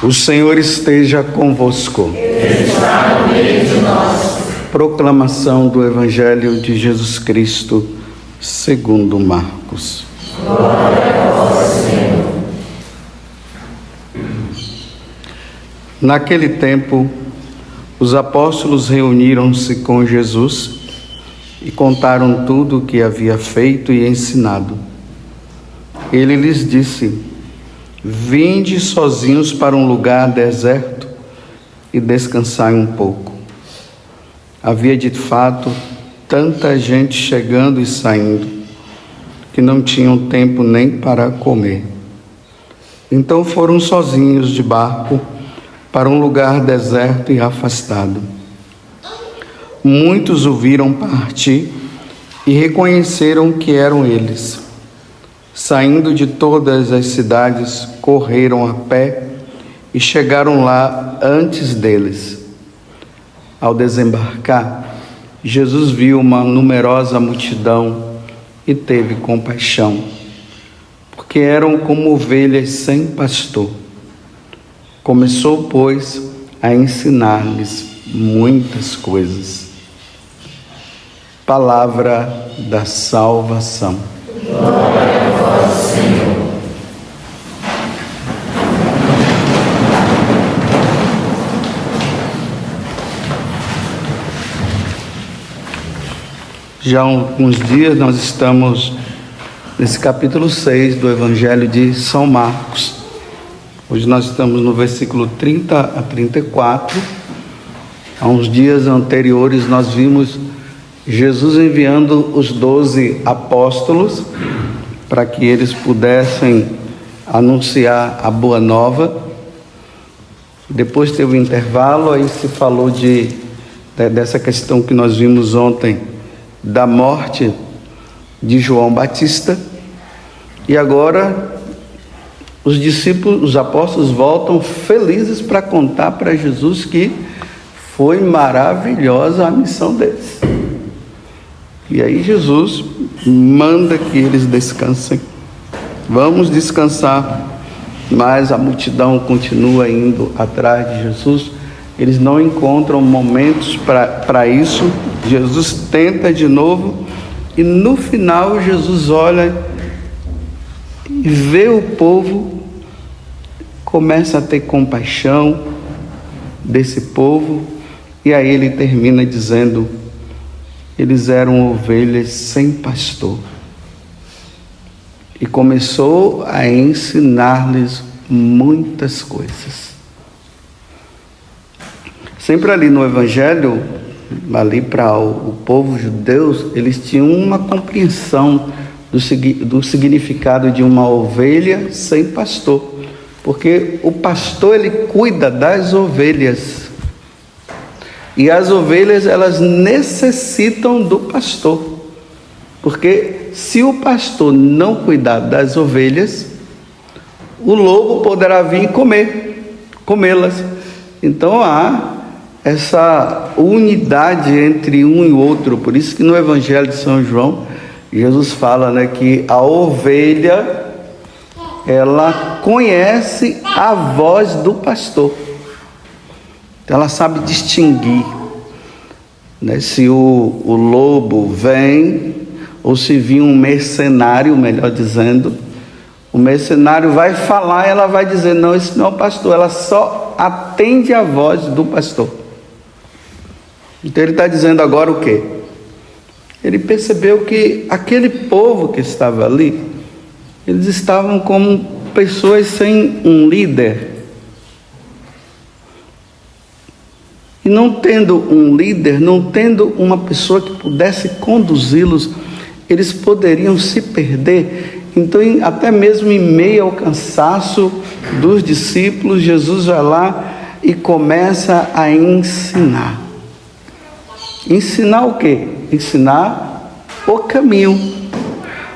O Senhor esteja convosco. Ele está no meio de nós. Proclamação do Evangelho de Jesus Cristo, segundo Marcos. Glória a vós, Senhor. Naquele tempo, os apóstolos reuniram-se com Jesus e contaram tudo o que havia feito e ensinado. Ele lhes disse: vinde sozinhos para um lugar deserto e descansai um pouco. Havia de fato tanta gente chegando e saindo que não tinham tempo nem para comer. Então foram sozinhos de barco para um lugar deserto e afastado. Muitos o viram partir e reconheceram que eram eles. Saindo de todas as cidades, correram a pé e chegaram lá antes deles. Ao desembarcar, Jesus viu uma numerosa multidão e teve compaixão, porque eram como ovelhas sem pastor. Começou, pois, a ensinar-lhes muitas coisas. Palavra da salvação. Glória a vós, Senhor. Já há alguns dias nós estamos nesse capítulo 6 do Evangelho de São Marcos. Hoje nós estamos no versículo 30 a 34. Há uns dias anteriores nós vimos Jesus enviando os 12 apóstolos para que eles pudessem anunciar a boa nova. Depois teve um intervalo, aí se falou dessa questão que nós vimos ontem, da morte de João Batista. E agora os discípulos, os apóstolos voltam felizes para contar para Jesus que foi maravilhosa a missão deles. E aí Jesus manda que eles descansem. Vamos descansar. Mas a multidão continua indo atrás de Jesus. Eles não encontram momentos para isso. Jesus tenta de novo. E no final Jesus olha e vê o povo, começa a ter compaixão desse povo. E aí ele termina dizendo: eles eram ovelhas sem pastor. E começou a ensinar-lhes muitas coisas. Sempre ali no Evangelho, ali para o povo judeu, eles tinham uma compreensão do significado de uma ovelha sem pastor. Porque o pastor, ele cuida das ovelhas. E as ovelhas, elas necessitam do pastor. Porque se o pastor não cuidar das ovelhas, o lobo poderá vir e comê-las. Então há essa unidade entre um e outro. Por isso que no Evangelho de São João, Jesus fala, que a ovelha, ela conhece a voz do pastor. Ela sabe distinguir, se o lobo vem, ou se vir um mercenário, melhor dizendo, o mercenário vai falar, ela vai dizer: não, esse não é o pastor. Ela só atende a voz do pastor. Então ele está dizendo agora o quê? Ele percebeu que aquele povo que estava ali, eles estavam como pessoas sem um líder. E não tendo um líder, não tendo uma pessoa que pudesse conduzi-los, eles poderiam se perder. Então, até mesmo em meio ao cansaço dos discípulos, Jesus vai lá e começa a ensinar. Ensinar o quê? Ensinar o caminho.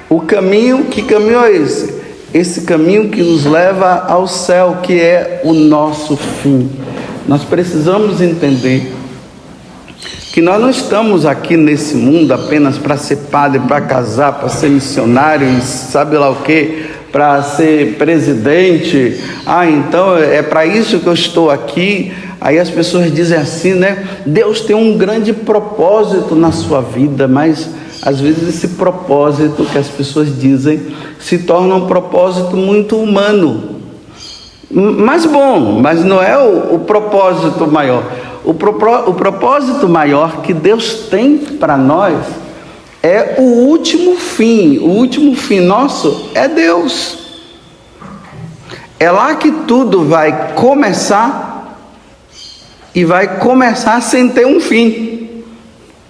O caminho, que caminho é esse? Esse caminho que nos leva ao céu, que é o nosso fim. Nós precisamos entender que nós não estamos aqui nesse mundo apenas para ser padre, para casar, para ser missionário e sabe lá o quê, para ser presidente. Então é para isso que eu estou aqui. Aí as pessoas dizem assim, né? Deus tem um grande propósito na sua vida, mas às vezes esse propósito que as pessoas dizem se torna um propósito muito humano. Mas bom, mas não é o propósito maior. O propósito maior que Deus tem para nós é o último fim. O último fim nosso é Deus. É lá que tudo vai começar e vai começar sem ter um fim.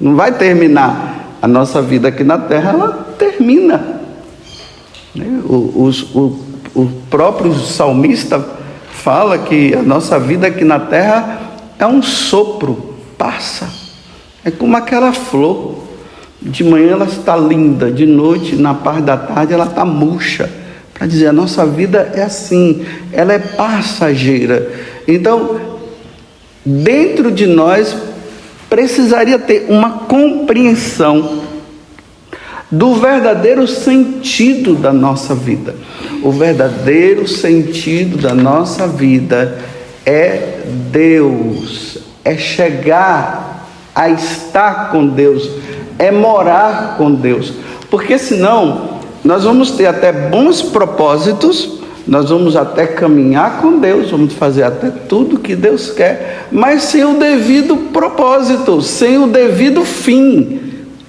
Não vai terminar. A nossa vida aqui na terra, ela termina. O próprio salmista fala que a nossa vida aqui na terra é um sopro, passa. É como aquela flor. De manhã ela está linda, de noite, na parte da tarde, ela está murcha. Para dizer, a nossa vida é assim, ela é passageira. Então, dentro de nós, precisaria ter uma compreensão do verdadeiro sentido da nossa vida. O verdadeiro sentido da nossa vida é Deus, é chegar a estar com Deus, é morar com Deus, porque senão nós vamos ter até bons propósitos, nós vamos até caminhar com Deus, vamos fazer até tudo que Deus quer, mas sem o devido propósito, sem o devido fim.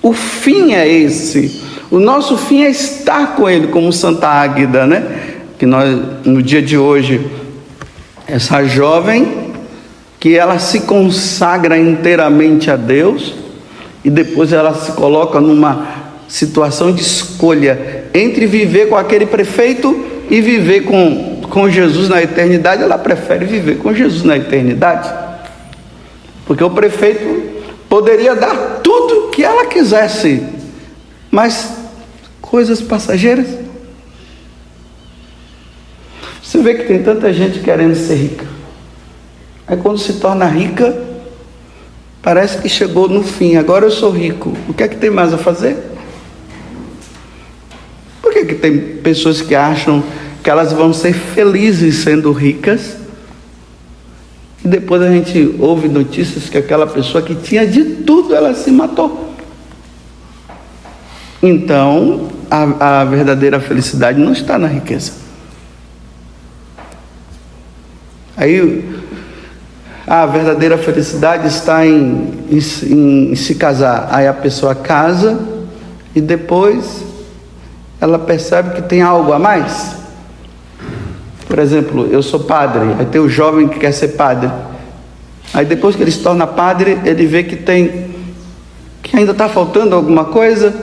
O fim é esse. O nosso fim é estar com Ele, como Santa Águida, né? Que nós, no dia de hoje, essa jovem, que ela se consagra inteiramente a Deus, e depois ela se coloca numa situação de escolha entre viver com aquele prefeito e viver com Jesus na eternidade. Ela prefere viver com Jesus na eternidade, porque o prefeito poderia dar tudo que ela quisesse, mas coisas passageiras. Você vê que tem tanta gente querendo ser rica, aí quando se torna rica, parece que chegou no fim. Agora eu sou rico, o que é que tem mais a fazer? Por que tem pessoas que acham que elas vão ser felizes sendo ricas, e depois a gente ouve notícias que aquela pessoa que tinha de tudo, ela se matou? Então, a verdadeira felicidade não está na riqueza. Aí, a verdadeira felicidade está em se casar. Aí a pessoa casa e depois ela percebe que tem algo a mais. Por exemplo, eu sou padre, aí tem o jovem que quer ser padre. Aí depois que ele se torna padre, ele vê que ainda está faltando alguma coisa.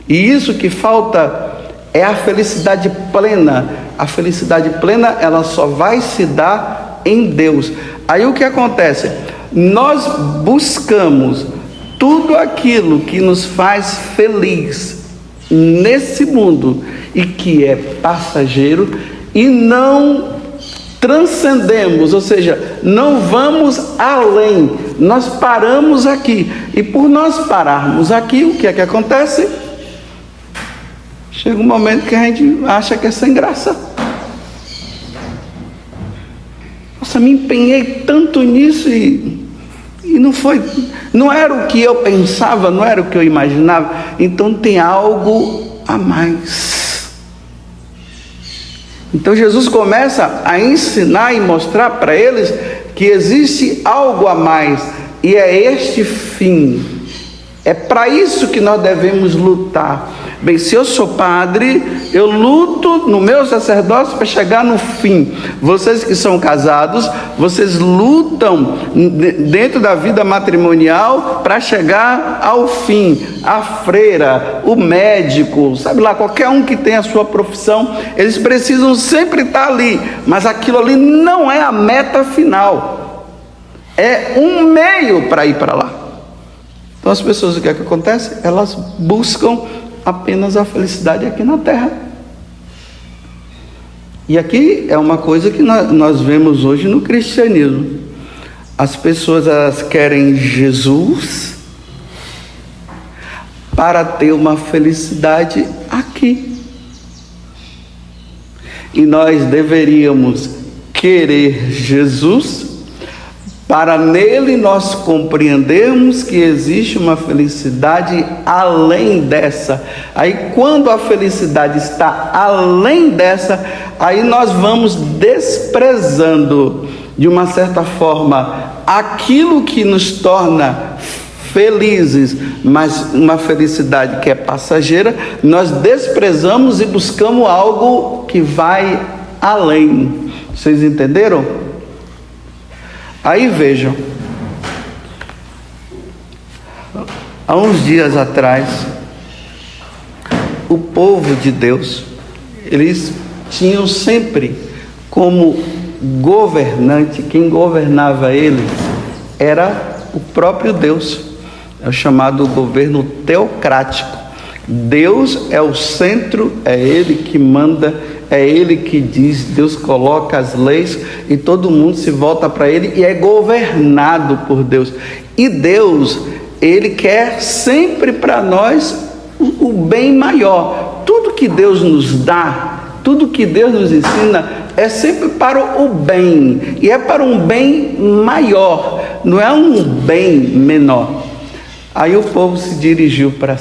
E isso que falta é a felicidade plena. A felicidade plena, ela só vai se dar em Deus. Aí o que acontece? Nós buscamos tudo aquilo que nos faz feliz nesse mundo e que é passageiro, e não transcendemos, ou seja, não vamos além, nós paramos aqui. E por nós pararmos aqui, o que é que acontece? Chega um momento que a gente acha que é sem graça. Nossa, me empenhei tanto nisso e não era o que eu pensava, não era o que eu imaginava. Então tem algo a mais. Então Jesus começa a ensinar e mostrar para eles que existe algo a mais, e é este fim. É para isso que nós devemos lutar. Bem, se eu sou padre, eu luto no meu sacerdócio para chegar no fim. Vocês que são casados, vocês lutam dentro da vida matrimonial para chegar ao fim. A freira, o médico, sabe lá, qualquer um que tem a sua profissão, eles precisam sempre estar ali, mas aquilo ali não é a meta final, é um meio para ir para lá. Então as pessoas, o que é que acontece? Elas buscam apenas a felicidade aqui na terra. E aqui é uma coisa que nós vemos hoje no cristianismo. As pessoas, elas querem Jesus para ter uma felicidade aqui. E nós deveríamos querer Jesus, para nele nós compreendermos que existe uma felicidade além dessa. Aí quando a felicidade está além dessa, aí nós vamos desprezando, de uma certa forma, aquilo que nos torna felizes, mas uma felicidade que é passageira, nós desprezamos e buscamos algo que vai além. Vocês entenderam? Aí vejam, há uns dias atrás, o povo de Deus, eles tinham sempre como governante, quem governava eles era o próprio Deus. É o chamado governo teocrático. Deus é o centro, é Ele que manda, é Ele que diz, Deus coloca as leis e todo mundo se volta para Ele e é governado por Deus. E Deus, Ele quer sempre para nós o bem maior. Tudo que Deus nos dá, tudo que Deus nos ensina é sempre para o bem, e é para um bem maior, não é um bem menor. Aí o povo se dirigiu para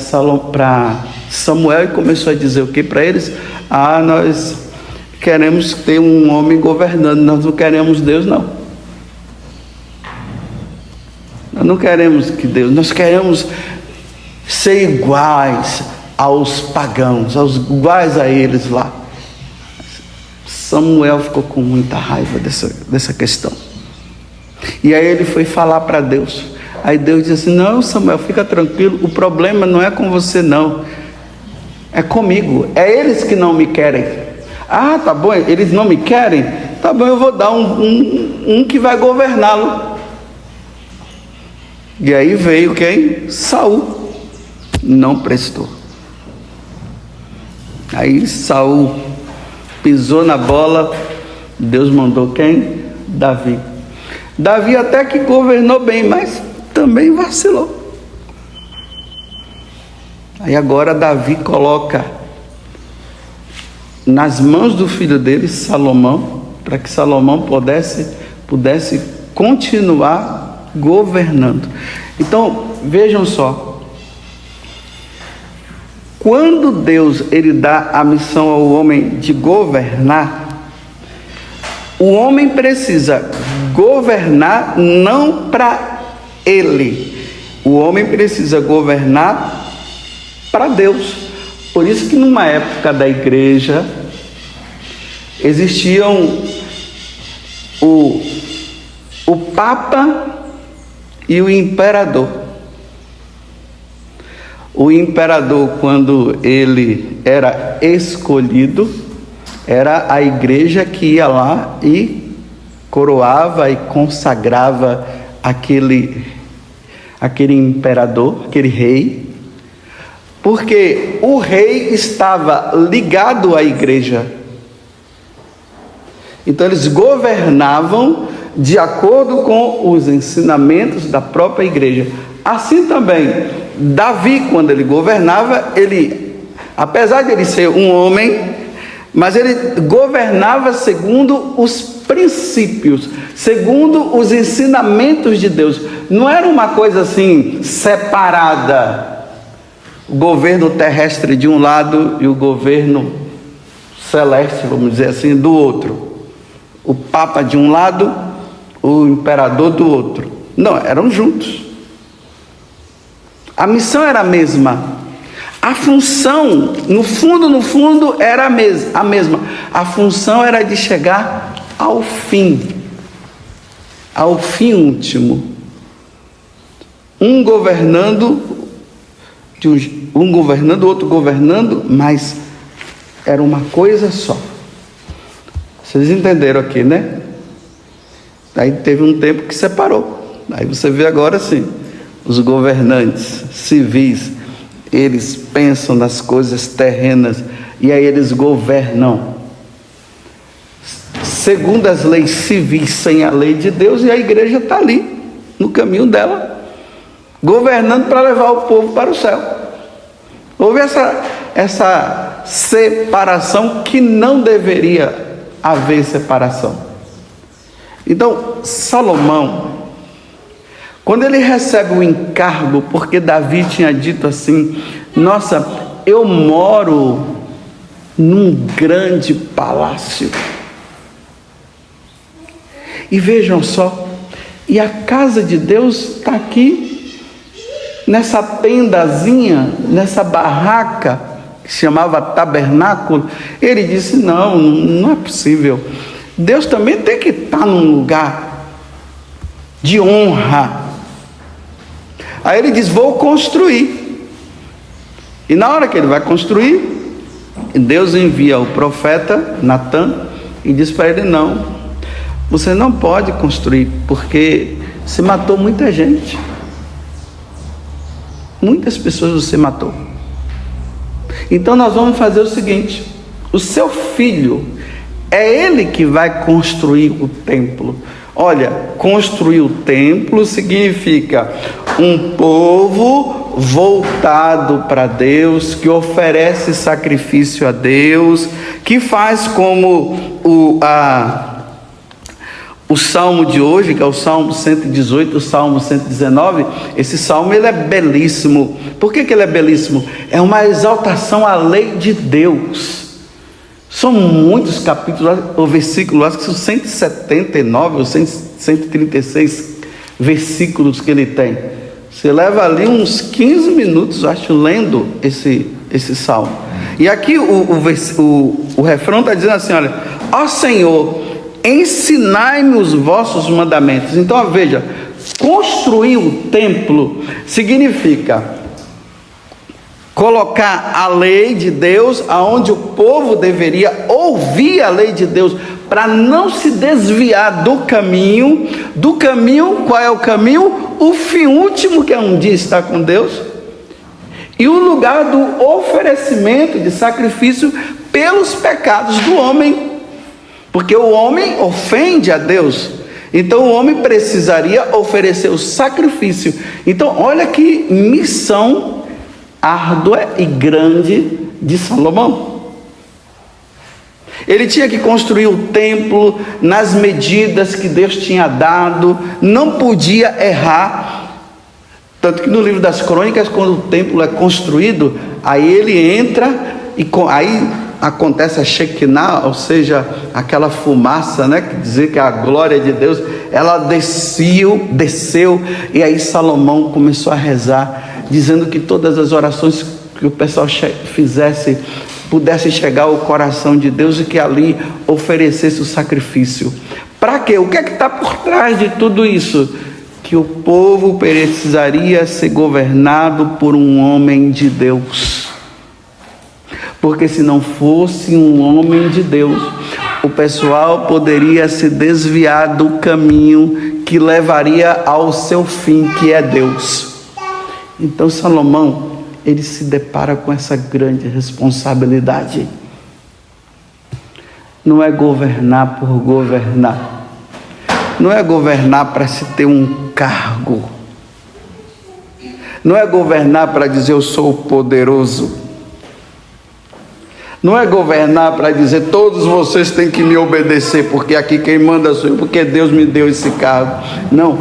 Samuel e começou a dizer o que para eles? Nós queremos ter um homem governando, nós não queremos Deus não. Nós não queremos que Deus, nós queremos ser iguais aos pagãos, iguais a eles lá. Samuel ficou com muita raiva dessa questão. E aí ele foi falar para Deus. Aí Deus disse assim: não, Samuel, fica tranquilo, o problema não é com você não, é comigo, é eles que não me querem. Tá bom, eles não me querem? Tá bom, eu vou dar um que vai governá-lo. E aí veio quem? Saul. Não prestou. Aí Saul pisou na bola, Deus mandou quem? Davi. Davi até que governou bem, mas também vacilou. Aí agora Davi coloca nas mãos do filho dele, Salomão, para que Salomão pudesse continuar governando. Então, vejam só, quando Deus ele dá a missão ao homem de governar, o homem precisa governar não para ele, o homem precisa governar para Deus. Por isso que numa época da igreja existiam o Papa e o Imperador. O imperador, quando ele era escolhido, era a igreja que ia lá e coroava e consagrava aquele imperador, aquele rei, porque o rei estava ligado à igreja. Então eles governavam de acordo com os ensinamentos da própria igreja. Assim também, Davi, quando ele governava, apesar de ele ser um homem, mas ele governava segundo os princípios, segundo os ensinamentos de Deus. Não era uma coisa assim, separada. O governo terrestre de um lado e o governo celeste, vamos dizer assim, do outro. O Papa de um lado, o imperador do outro. Não, eram juntos. A missão era a mesma. A função, no fundo, era a mesma. A função era de chegar ao fim último. Um governando, outro governando, mas era uma coisa só. Vocês entenderam aqui, né? Aí teve um tempo que separou. Aí você vê agora assim, os governantes civis, eles pensam nas coisas terrenas e aí eles governam segundo as leis civis, sem a lei de Deus, e a igreja está ali, no caminho dela, governando para levar o povo para o céu. Houve essa separação que não deveria haver separação. Então, Salomão, quando ele recebe o encargo, porque Davi tinha dito assim: nossa, eu moro num grande palácio. E vejam só, e a casa de Deus está aqui, nessa tendazinha, nessa barraca, que se chamava tabernáculo. Ele disse: não é possível. Deus também tem que estar num lugar de honra. Aí ele diz: vou construir. E na hora que ele vai construir, Deus envia o profeta Natã e diz para ele: não, você não pode construir, porque você matou muita gente. Muitas pessoas você matou. Então nós vamos fazer o seguinte: o seu filho, é ele que vai construir o templo. Olha, construir o templo significa um povo voltado para Deus, que oferece sacrifício a Deus, que faz como o salmo de hoje, que é o salmo 118, o salmo 119, esse salmo ele é belíssimo. Por que ele é belíssimo? É uma exaltação à lei de Deus. São muitos capítulos, ou versículos, acho que são 179 ou 136 versículos que ele tem. Você leva ali uns 15 minutos, acho, lendo esse salmo. E aqui o refrão está dizendo assim: olha, ó Senhor, ensinai-me os vossos mandamentos. Então, veja, construir o templo significa colocar a lei de Deus aonde o povo deveria ouvir a lei de Deus, para não se desviar do caminho. Qual é o caminho? O fim último, que é um dia estar com Deus, e o lugar do oferecimento de sacrifício pelos pecados do homem, porque o homem ofende a Deus. Então o homem precisaria oferecer o sacrifício. Então olha que missão árdua e grande de Salomão. Ele tinha que construir o templo nas medidas que Deus tinha dado, não podia errar. Tanto que no livro das Crônicas, quando o templo é construído, aí ele entra e aí acontece a Shekinah, ou seja, aquela fumaça, né, que dizer que a glória de Deus, ela desceu, e aí Salomão começou a rezar, dizendo que todas as orações que o pessoal fizesse pudesse chegar ao coração de Deus, e que ali oferecesse o sacrifício. Para quê? O que é que está por trás de tudo isso? Que o povo precisaria ser governado por um homem de Deus. Porque se não fosse um homem de Deus, o pessoal poderia se desviar do caminho que levaria ao seu fim, que é Deus. Então Salomão, ele se depara com essa grande responsabilidade. Não é governar por governar. Não é governar para se ter um cargo. Não é governar para dizer eu sou poderoso. Não é governar para dizer todos vocês têm que me obedecer, porque aqui quem manda sou eu, porque Deus me deu esse cargo. Não,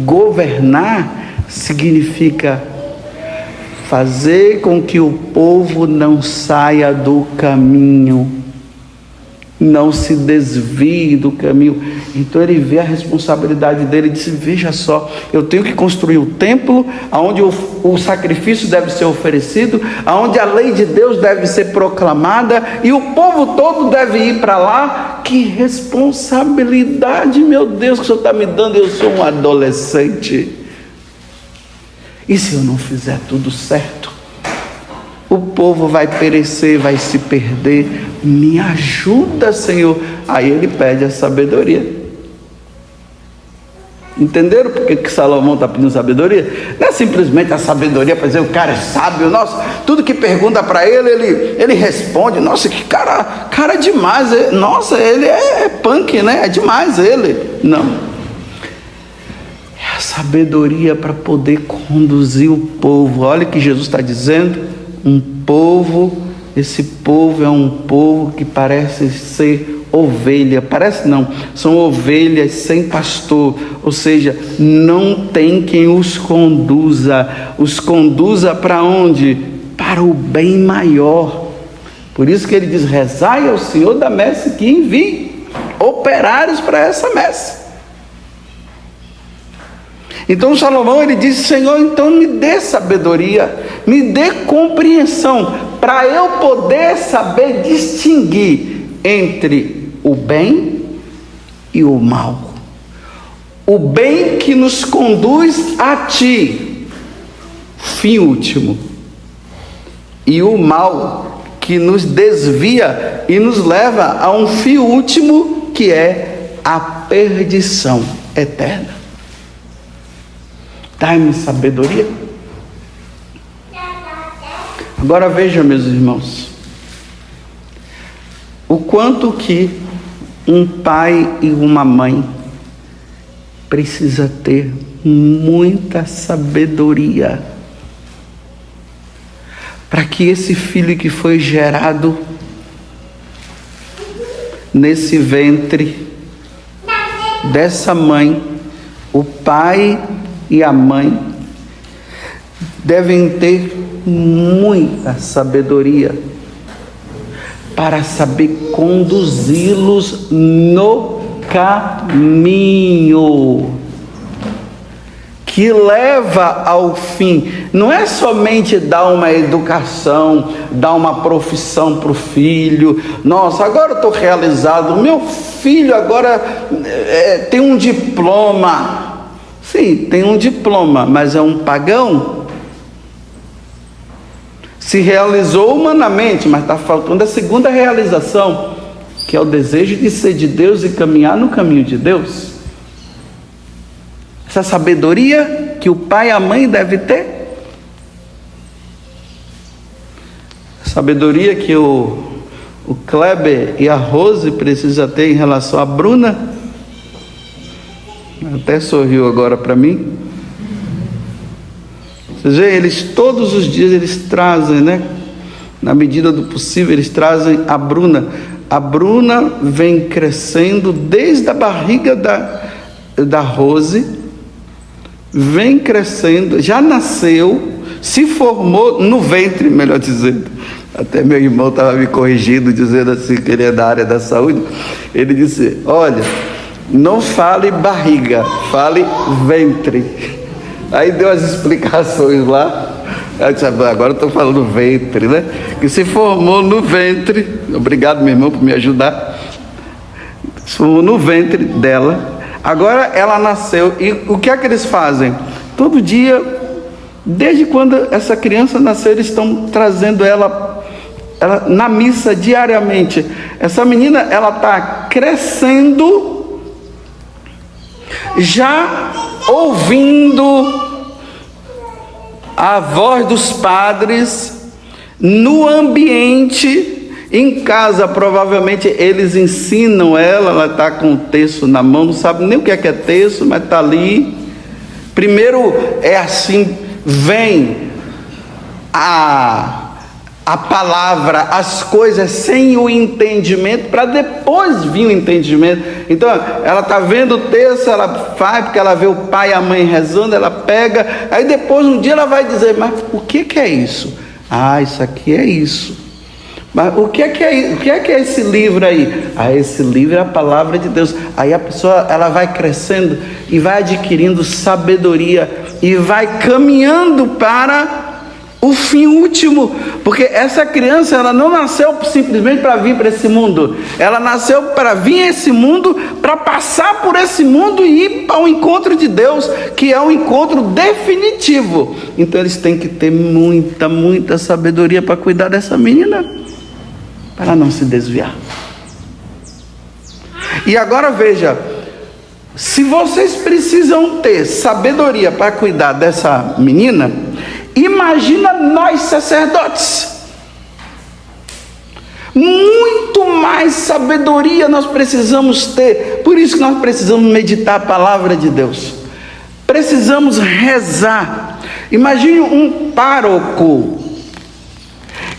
governar significa fazer com que o povo não saia do caminho, não se desvie do caminho. Então ele vê a responsabilidade dele e disse: veja só, eu tenho que construir o templo, onde o sacrifício deve ser oferecido, onde a lei de Deus deve ser proclamada, e o povo todo deve ir para lá. Que responsabilidade, meu Deus, que o Senhor está me dando. Eu sou um adolescente, e se eu não fizer tudo certo, o povo vai perecer, vai se perder. Me ajuda, Senhor. Aí ele pede a sabedoria. Entenderam por que Salomão está pedindo sabedoria? Não é simplesmente a sabedoria para dizer o cara é sábio. Nossa, tudo que pergunta para ele responde. Nossa, que cara demais. Nossa, ele é punk, né? É demais ele. Não. É a sabedoria para poder conduzir o povo. Olha o que Jesus está dizendo: um povo esse povo é um povo que parece ser ovelha, parece não, são ovelhas sem pastor, ou seja, não tem quem os conduza para onde? Para o bem maior. Por isso que ele diz: rezai ao Senhor da messe que envie operários para essa messe. Então Salomão, ele diz: Senhor, então me dê sabedoria, me dê compreensão, para eu poder saber distinguir entre o bem e o mal. O bem que nos conduz a ti, fim último, e o mal que nos desvia e nos leva a um fim último, que é a perdição eterna. Dai-me sabedoria. Agora veja, meus irmãos, o quanto que um pai e uma mãe precisa ter muita sabedoria para que esse filho que foi gerado nesse ventre dessa mãe, o pai e a mãe devem ter muita sabedoria para saber conduzi-los no caminho que leva ao fim. Não é somente dar uma educação, dar uma profissão para o filho. Nossa, agora eu estou realizado, meu filho agora tem um diploma. Sim, tem um diploma, mas é um pagão. Se realizou humanamente, mas está faltando a segunda realização, que é o desejo de ser de Deus e caminhar no caminho de Deus. Essa sabedoria que o pai e a mãe devem ter. Sabedoria que o Kleber e a Rose precisam ter em relação à Bruna. Até sorriu agora para mim. Vocês veem, eles todos os dias eles trazem, né? Na medida do possível, eles trazem a Bruna. A Bruna vem crescendo desde a barriga da Rose, vem crescendo, já nasceu, se formou no ventre, melhor dizendo. Até meu irmão estava me corrigindo, dizendo assim, que ele é da área da saúde. Ele disse: olha, não fale barriga, fale ventre. Aí deu as explicações lá. Eu disse: agora eu estou falando ventre, né? Que se formou no ventre. Obrigado, meu irmão, por me ajudar. Se formou no ventre dela. Agora ela nasceu. E o que é que eles fazem? Todo dia, desde quando essa criança nasceu, eles estão trazendo ela na missa diariamente. Essa menina, ela está crescendo, já ouvindo a voz dos padres no ambiente. Em casa, provavelmente, eles ensinam ela está com o terço na mão, não sabe nem o que é terço, mas está ali. Primeiro é assim, vem a palavra, as coisas sem o entendimento, para depois vir o entendimento. Então, ela está vendo o texto, ela faz, porque ela vê o pai e a mãe rezando, ela pega, aí depois um dia ela vai dizer: mas o que é isso? Ah, isso aqui é isso. Mas o que é esse livro aí? Ah, esse livro é a palavra de Deus. Aí a pessoa, ela vai crescendo e vai adquirindo sabedoria e vai caminhando para o fim último, porque essa criança, ela não nasceu simplesmente para vir para esse mundo, ela nasceu para vir a esse mundo, para passar por esse mundo e ir para o encontro de Deus, que é um encontro definitivo. Então eles têm que ter muita sabedoria para cuidar dessa menina, para não se desviar. E agora veja, se vocês precisam ter sabedoria para cuidar dessa menina, imagina nós sacerdotes. Muito mais sabedoria nós precisamos ter. Por isso que nós precisamos meditar a palavra de Deus, precisamos rezar. Imagine um pároco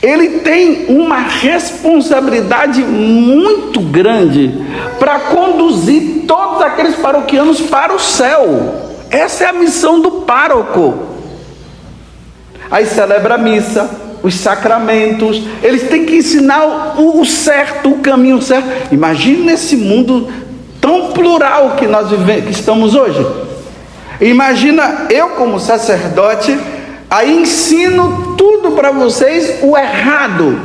ele tem uma responsabilidade muito grande para conduzir todos aqueles paroquianos para o céu. Essa é a missão do pároco. Aí celebra a missa, os sacramentos, eles têm que ensinar o certo, o caminho certo. Imagine nesse mundo tão plural que nós vivemos, que estamos hoje. Imagina eu como sacerdote, aí ensino tudo para vocês o errado.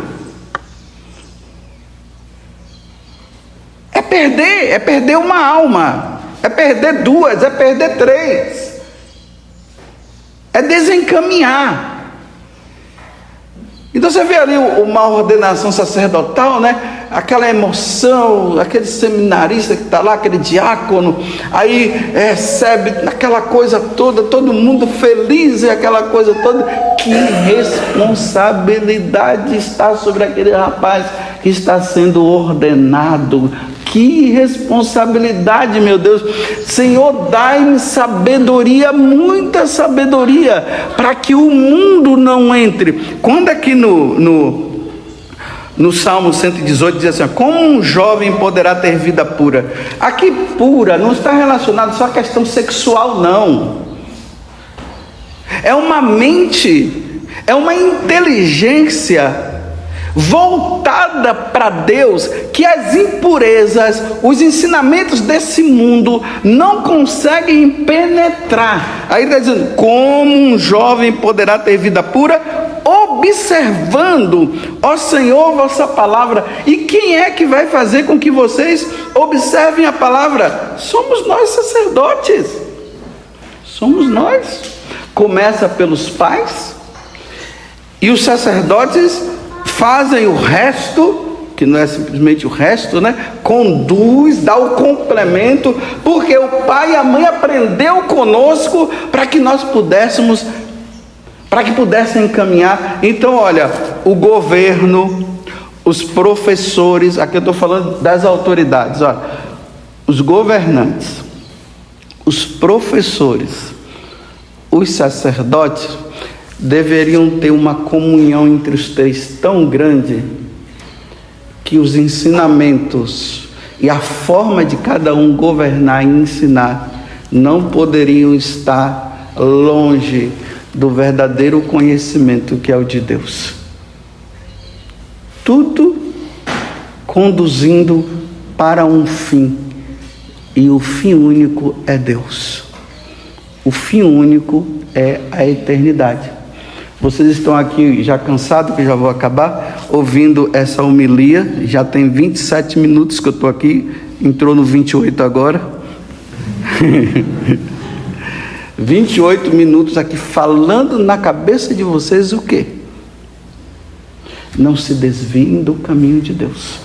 É perder uma alma, é perder duas, é perder três, é desencaminhar. Então você vê ali uma ordenação sacerdotal, né? Aquela emoção, aquele seminarista que está lá, aquele diácono, aí recebe aquela coisa toda, todo mundo feliz e aquela coisa toda. Que responsabilidade está sobre aquele rapaz que está sendo ordenado. Que responsabilidade, meu Deus. Senhor, dai-me sabedoria, muita sabedoria, para que o mundo não entre. Quando aqui no Salmo 118 diz assim: como um jovem poderá ter vida pura? Aqui pura não está relacionado só à questão sexual, não. É uma mente, é uma inteligência voltada para Deus, que as impurezas, os ensinamentos desse mundo não conseguem penetrar. Aí está dizendo: como um jovem poderá ter vida pura? Observando, ó Senhor, vossa palavra. E quem é que vai fazer com que vocês observem a palavra? Somos nós, sacerdotes. Somos nós. Começa pelos pais, e os sacerdotes fazem o resto, que não é simplesmente o resto, né? Conduz, dá o complemento, porque o pai e a mãe aprendeu conosco para que nós pudéssemos, para que pudessem encaminhar. Então, olha, o governo, os professores, aqui eu estou falando das autoridades, olha, os governantes, os professores, os sacerdotes, deveriam ter uma comunhão entre os três tão grande, que os ensinamentos e a forma de cada um governar e ensinar não poderiam estar longe do verdadeiro conhecimento que é o de Deus. Tudo conduzindo para um fim, e o fim único é Deus. O fim único é a eternidade. Vocês estão aqui já cansados, que eu já vou acabar, ouvindo essa homilia. Já tem 27 minutos que eu estou aqui, entrou no 28 agora. 28 minutos aqui falando na cabeça de vocês o quê? Não se desviem do caminho de Deus.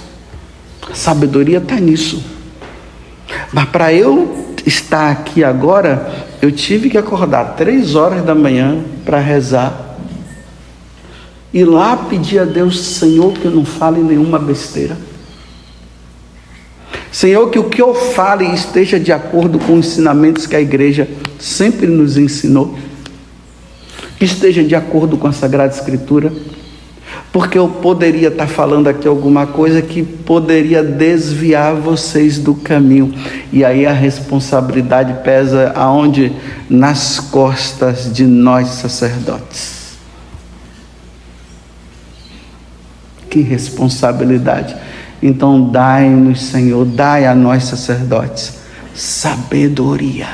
A sabedoria está nisso. Mas para eu estar aqui agora, eu tive que acordar 3 horas da manhã para rezar. E lá pedir a Deus: Senhor, que eu não fale nenhuma besteira. Senhor, que o que eu fale esteja de acordo com os ensinamentos que a igreja sempre nos ensinou. Que esteja de acordo com a Sagrada Escritura. Porque eu poderia estar falando aqui alguma coisa que poderia desviar vocês do caminho. E aí a responsabilidade pesa aonde? Nas costas de nós, sacerdotes. Que responsabilidade. Então dai-nos, Senhor, dai a nós, sacerdotes, sabedoria,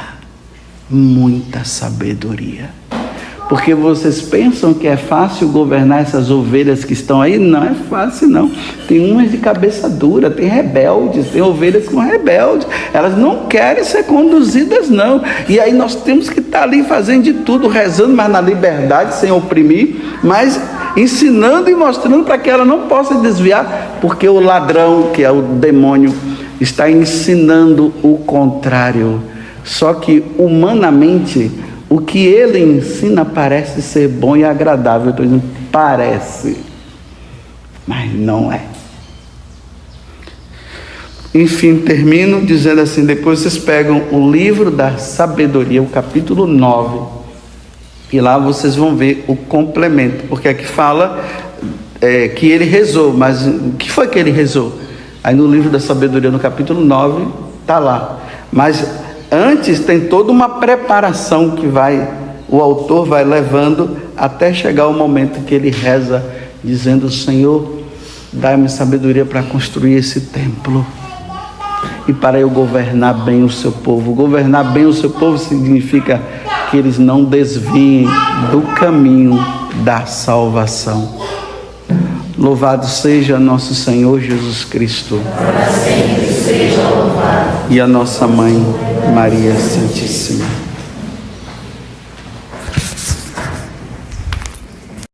muita sabedoria. Porque vocês pensam que é fácil governar essas ovelhas que estão aí? Não é fácil, não. Tem umas de cabeça dura, tem rebeldes, tem ovelhas que são rebeldes. Elas não querem ser conduzidas, não. E aí nós temos que estar ali fazendo de tudo, rezando, mas na liberdade, sem oprimir, mas ensinando e mostrando para que ela não possa desviar, porque o ladrão, que é o demônio, está ensinando o contrário. Só que humanamente, o que ele ensina parece ser bom e agradável. Eu estou dizendo parece, mas não é. Enfim, termino dizendo assim: depois vocês pegam o livro da sabedoria, o capítulo 9, e lá vocês vão ver o complemento, porque aqui fala que ele rezou, mas o que foi que ele rezou? Aí no livro da sabedoria, no capítulo 9, está lá. Mas antes tem toda uma preparação que o autor vai levando até chegar o momento que ele reza, dizendo: Senhor, dai-me sabedoria para construir esse templo e para eu governar bem o seu povo. Governar bem o seu povo significa que eles não desviem do caminho da salvação. Louvado seja nosso Senhor Jesus Cristo. Para sempre seja louvado. E a nossa Mãe, Maria Santíssima.